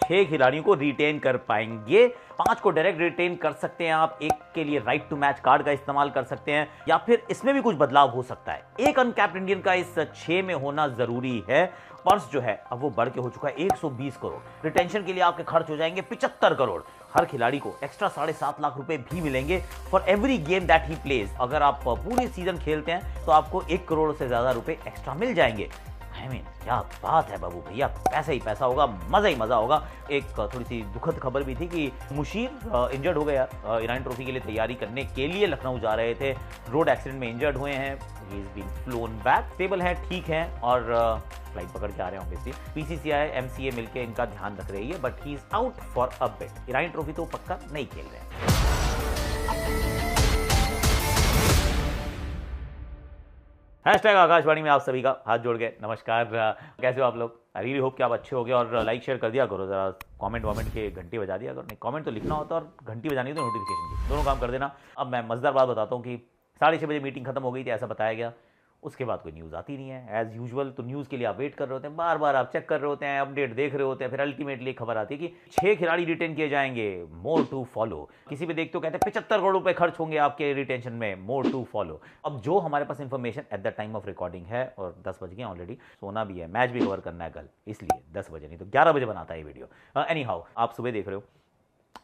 6 खिलाड़ियों को रिटेन कर पाएंगे। 5 को डायरेक्ट रिटेन कर सकते हैं आप, एक के लिए राइट टू मैच कार्ड का इस्तेमाल कर सकते हैं, या फिर इसमें भी कुछ बदलाव हो सकता है। एक अनकैप्ड इंडियन का इस 6 में होना जरूरी है। पर्स जो है अब वो बढ़ के हो चुका है 120 करोड़। रिटेंशन के लिए आपके खर्च हो जाएंगे 75 करोड़। हर खिलाड़ी को एक्स्ट्रा 7.5 लाख रुपए भी मिलेंगे for every game that he plays. अगर आप पूरे सीजन खेलते हैं तो आपको 1 करोड़ से ज्यादा रुपए एक्स्ट्रा मिल जाएंगे। क्या बात है बाबू भैया, पैसा ही पैसा होगा, मजा ही मजा होगा। एक थोड़ी सी दुखद खबर भी थी कि मुशीर इंजर्ड हो गया। ईरान ट्रॉफी के लिए तैयारी करने के लिए लखनऊ जा रहे थे, रोड एक्सीडेंट में इंजर्ड हुए हैं। He is being phloem back, stable है, ठीक है, और फ्लाइट पकड़ के आ रहे हैं ऑब्वियसली। पीसीसीआई एमसीए मिलकर इनका ध्यान रख रही है, but he is out for a bit. Iran trophy तो पक्का नहीं खेल रहे हैं। हैशटैग आकाशवाणी में आप सभी का हाथ जोड़ के नमस्कार। कैसे हो आप लोग? आई रियली होप कि आप अच्छे हो गए, और लाइक शेयर कर दिया करो, जरा कमेंट वमेंट के घंटी बजा दिया करो। नहीं, कमेंट तो लिखना होता और घंटी बजानी तो नोटिफिकेशन की, दोनों काम कर देना। अब मैं मजेदार बात बताता हूँ कि 6:30 बजे मीटिंग खत्म हो गई थी, ऐसा बताया गया। उसके बाद कोई न्यूज़ आती नहीं है एज यूजुअल। तो न्यूज़ के लिए आप वेट कर रहे होते हैं, बार बार आप चेक कर रहे होते हैं, अपडेट देख रहे होते हैं, फिर अल्टीमेटली खबर आती है कि 6 खिलाड़ी रिटेन किए जाएंगे, मोर टू फॉलो। किसी भी देखते हो कहते हैं 75 करोड़ रुपए खर्च होंगे आपके रिटेंशन में, मोर टू फॉलो। अब जो हमारे पास information at the time of recording है, और 10 बज गए ऑलरेडी, सोना भी है, मैच भी कवर करना है कल, इसलिए 10 बजे नहीं तो 11 बजे बनाता है ये वीडियो। एनी हाउ, आप सुबह देख रहे हो।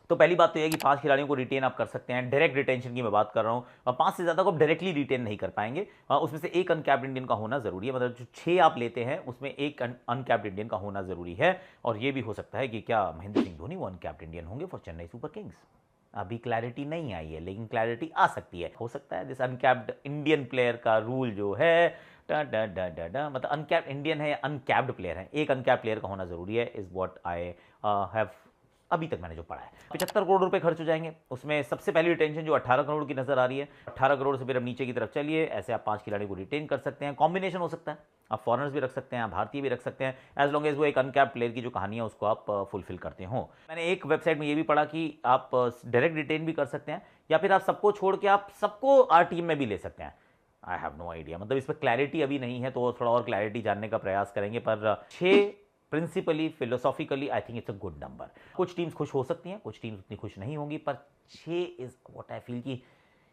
तो पहली बात तो यह है कि 5 खिलाड़ियों को रिटेन आप कर सकते हैं। डायरेक्ट रिटेंशन की मैं बात कर रहा हूं, और 5 से ज्यादा को आप डायरेक्टली रिटेन नहीं कर पाएंगे। उसमें से एक अनकैप्ड इंडियन का होना जरूरी है, मतलब जो 6 आप लेते हैं उसमें एक अनकैप्ड इंडियन का होना जरूरी है। और यह भी हो सकता है कि क्या महेंद्र सिंह धोनी वो अनकैप्ड इंडियन होंगे फॉर चेन्नई सुपर किंग्स। अभी क्लैरिटी नहीं आई है, लेकिन क्लैरिटी आ सकती है। हो सकता है दिस अनकैप्ड इंडियन प्लेयर का रूल जो है मतलब अनकैप्ड इंडियन है या अनकैप्ड प्लेयर है, एक अनकैप्ड प्लेयर का होना जरूरी है, इज व्हाट आई हैव अभी तक मैंने जो पढ़ा है। 75 करोड़ रुपए खर्च हो जाएंगे। उसमें सबसे पहली रिटेंशन जो 18 करोड़ की नजर आ रही है, 18 करोड़ से फिर अब नीचे की तरफ चलिए, ऐसे आप 5 खिलाड़ी को रिटेन कर सकते हैं। कॉम्बिनेशन हो सकता है, आप फॉरेनर्स भी रख सकते हैं, आप भारतीय भी रख सकते हैं, एज लॉन्ग एज वो एक अनकैप्ड प्लेयर की जो कहानी है उसको आप फुलफिल करते हो। मैंने एक वेबसाइट में ये भी पढ़ा कि आप डायरेक्ट रिटेन भी कर सकते हैं, या फिर आप सबको छोड़ के आप सबको आर टीम में भी ले सकते हैं। आई हैव नो आइडिया, मतलब इस पर क्लैरिटी अभी नहीं है, तो थोड़ा और क्लैरिटी जानने का प्रयास करेंगे। पर 6 principally philosophically I think it's a good number. कुछ टीम्स खुश हो सकती हैं, कुछ टीम्स उतनी खुश नहीं होंगी, पर 6 इज व्हाट आई फील कि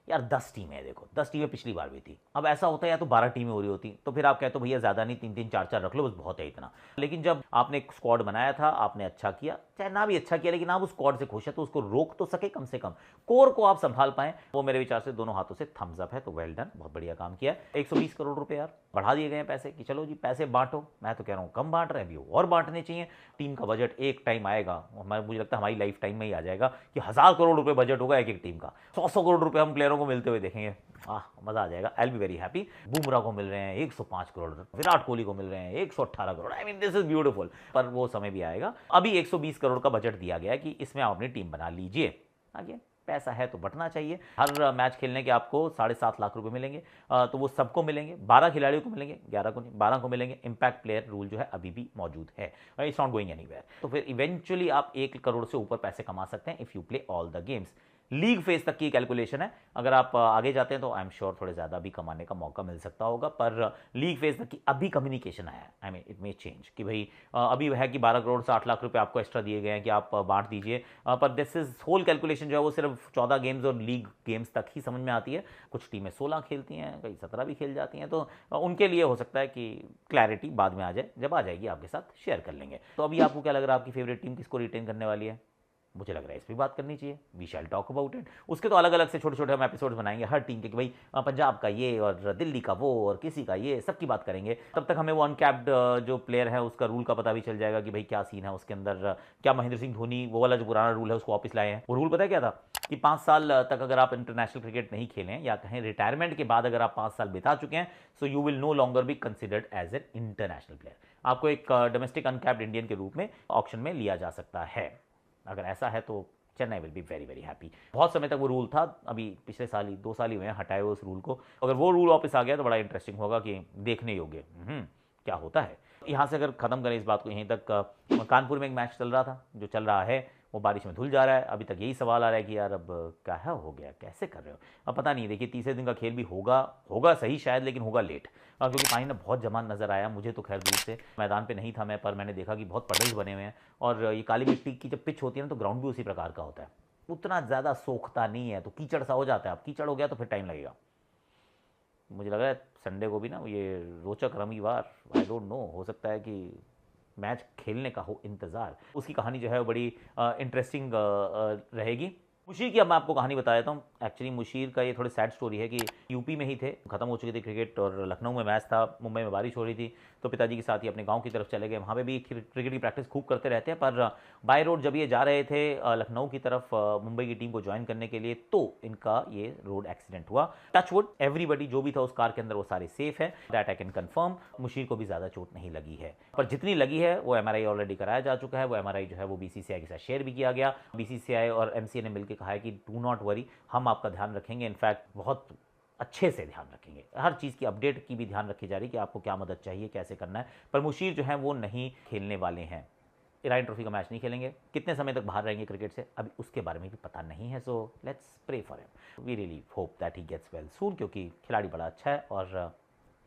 यार 10 टीमें है, देखो 10 टीमें पिछली बार भी थी। अब ऐसा होता है या तो 12 टीमें हो रही होती, तो फिर आप कहते हो भैया ज्यादा नहीं, 3-3 4-4 रख लो, बस बहुत है इतना। लेकिन जब आपने एक स्क्वाड बनाया था, आपने अच्छा किया, चाहे ना भी अच्छा किया, लेकिन आप उस स्क्वाड से खुश है तो उसको रोक तो सके कम से कम, कोर को आप संभाल पाए, वो मेरे विचार से दोनों हाथों से थम्स अप है। तो वेल डन, बहुत बढ़िया काम किया। 120 करोड़ रुपए यार बढ़ा दिए गए हैं पैसे कि चलो जी पैसे बांटो। मैं तो कह रहा हूँ कम बांट रहे हैं, अभी और बांटने चाहिए। टीम का बजट एक टाइम आएगा, मुझे लगता है हमारी लाइफ टाइम में ही आ जाएगा कि 1000 करोड़ रुपए बजट होगा एक एक टीम का, 100 करोड़ रुपए हम प्लेयरों को मिलते हुए देखेंगे। मजा आ जाएगा, I will be very happy. Bumrah को मिल रहे हैं 105 करोड़, विराट कोहली को मिल रहे हैं 118 crore. I mean this is beautiful. पर वो समय भी आएगा। अभी 120 करोड़ का बजट दिया गया है कि इसमें आप अपनी टीम बना लीजिए। आगे पैसा है तो बटना चाहिए। हर मैच खेलने के आपको 7.5 लाख रुपए मिलेंगे, तो वो सबको मिलेंगे। 12 खिलाड़ियों को मिलेंगे, 11 को नहीं, 12 को मिलेंगे। इंपैक्ट प्लेयर रूल जो है अभी भी मौजूद है, इट्स नॉट गोइंग एनीवेयर। तो फिर इवेंचुअली आप 1 करोड़ से ऊपर पैसे कमा सकते हैं if you play all the games. League phase तक की कैलकुलेशन है, अगर आप आगे जाते हैं तो आई एम श्योर थोड़े ज्यादा भी कमाने का मौका मिल सकता होगा। पर लीग फेज तक की अभी कम्युनिकेशन आया है, I mean it may change कि भाई अभी है कि 12 करोड़ से 8 लाख रुपए आपको एक्स्ट्रा दिए गए हैं कि आप बांट दीजिए। पर दिस इज होल कैलकुलेशन जो है वो सिर्फ 14 गेम्स और लीग गेम्स तक ही समझ में आती है। कुछ टीमें 16 खेलती हैं, कई 17 भी खेल जाती हैं, तो उनके लिए हो सकता है कि क्लैरिटी बाद में आ जाए, जब आ जाएगी आपके साथ शेयर कर लेंगे। तो अभी आपको क्या लग रहा है, आपकी फेवरेट टीम किसको रिटेन करने वाली है? मुझे लग रहा है इस पर बात करनी चाहिए। We shall talk about it. उसके तो अलग अलग से छोटे छोटे हम एपिसोड्स बनाएंगे हर टीम के कि भाई पंजाब का ये और दिल्ली का वो और किसी का ये, सबकी बात करेंगे। तब तक हमें वो अनकैप्ड जो प्लेयर है उसका रूल का पता भी चल जाएगा कि भाई क्या सीन है उसके अंदर। क्या महेंद्र सिंह धोनी वो वाला जो पुराना रूल है उसको वापस लाए हैं? वो रूल पता है क्या था कि 5 साल तक अगर आप इंटरनेशनल क्रिकेट नहीं खेलें, या कहें रिटायरमेंट के बाद अगर आप 5 साल बिता चुके हैं, so you will no longer be considered as an international player. आपको एक डोमेस्टिक अनकैप्ड इंडियन के रूप में ऑप्शन में लिया जा सकता है। अगर ऐसा है तो Chennai will be very very happy. बहुत समय तक वो रूल था, अभी पिछले साल ही 2 साल ही हुए हैं हटाए हुए उस रूल को। अगर वो रूल वापस आ गया तो बड़ा इंटरेस्टिंग होगा कि देखने योग्य। क्या होता है। यहाँ से अगर ख़त्म करें इस बात को यहीं तक, कानपुर में एक मैच चल रहा था, जो चल रहा है वो बारिश में धुल जा रहा है। अभी तक यही सवाल आ रहा है कि यार अब क्या हो गया, कैसे कर रहे हो। अब पता नहीं, देखिए तीसरे दिन का खेल भी होगा सही शायद, लेकिन होगा लेट, क्योंकि पानी ना बहुत जमा नज़र आया मुझे तो। खैर दूर से मैदान पे नहीं था मैं, पर मैंने देखा कि बहुत पडल्स बने हुए हैं। और ये काली मिट्टी की जब पिच होती है ना, तो ग्राउंड भी उसी प्रकार का होता है, उतना ज़्यादा सोखता नहीं है, तो कीचड़ सा हो जाता है। अब कीचड़ हो गया तो फिर टाइम लगेगा। मुझे लग रहा है संडे को भी ना ये रोचक रविवार, आई डोंट नो, हो सकता है कि मैच खेलने का हो इंतज़ार। उसकी कहानी जो है वो बड़ी इंटरेस्टिंग रहेगी। मुशीर की अब मैं आपको कहानी बता देता हूँ। एक्चुअली मुशीर का ये थोड़ी सैड स्टोरी है कि यूपी में ही थे, खत्म हो चुकी थी क्रिकेट, और लखनऊ में मैच था, मुंबई में बारिश हो रही थी, तो पिताजी के साथ ही अपने गांव की तरफ चले गए। वहाँ पे भी क्रिकेट की प्रैक्टिस खूब करते रहते हैं, पर बाय रोड जब ये जा रहे थे लखनऊ की तरफ मुंबई की टीम को ज्वाइन करने के लिए, तो इनका ये रोड एक्सीडेंट हुआ। टच वुड, एवरीबडी जो भी था उस कार के अंदर वो सारे सेफ है, that I can confirm. Musheer को भी ज़्यादा चोट नहीं लगी है, पर जितनी लगी है वो एमआरआई ऑलरेडी कराया जा चुका है। वो एमआरआई जो है वो बीसीसीआई के साथ शेयर भी किया गया। बीसीसीआई और एमसीए ने मिलकर कहा है कि डू नॉट वरी, हम आपका ध्यान रखेंगे, इनफैक्ट बहुत अच्छे से ध्यान रखेंगे। हर चीज़ की अपडेट की भी ध्यान रखी जा रही है कि आपको क्या मदद चाहिए, कैसे करना है। पर मुशीर जो है वो नहीं खेलने वाले हैं, ईरानी ट्रॉफी का मैच नहीं खेलेंगे। कितने समय तक बाहर रहेंगे क्रिकेट से अभी उसके बारे में भी पता नहीं है। So let's pray for him, we really hope that he gets well soon, क्योंकि खिलाड़ी बड़ा अच्छा है और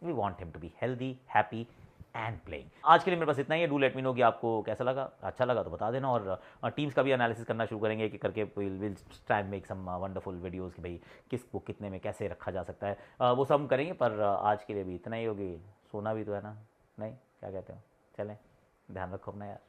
we want him to be healthy, happy and playing. आज के लिए मेरे पास इतना ही है। डू लेट मी नो कि आपको कैसा लगा। अच्छा लगा तो बता देना, और टीम्स का भी एनालिसिस करना शुरू करेंगे एक करके। Will try and make some wonderful videos कि भाई किसको कितने में कैसे रखा जा सकता है, वो सब हम करेंगे। पर आज के लिए भी इतना ही होगी। सोना भी तो है ना, नहीं क्या कहते हो, चलें, ध्यान रखो अपना यार।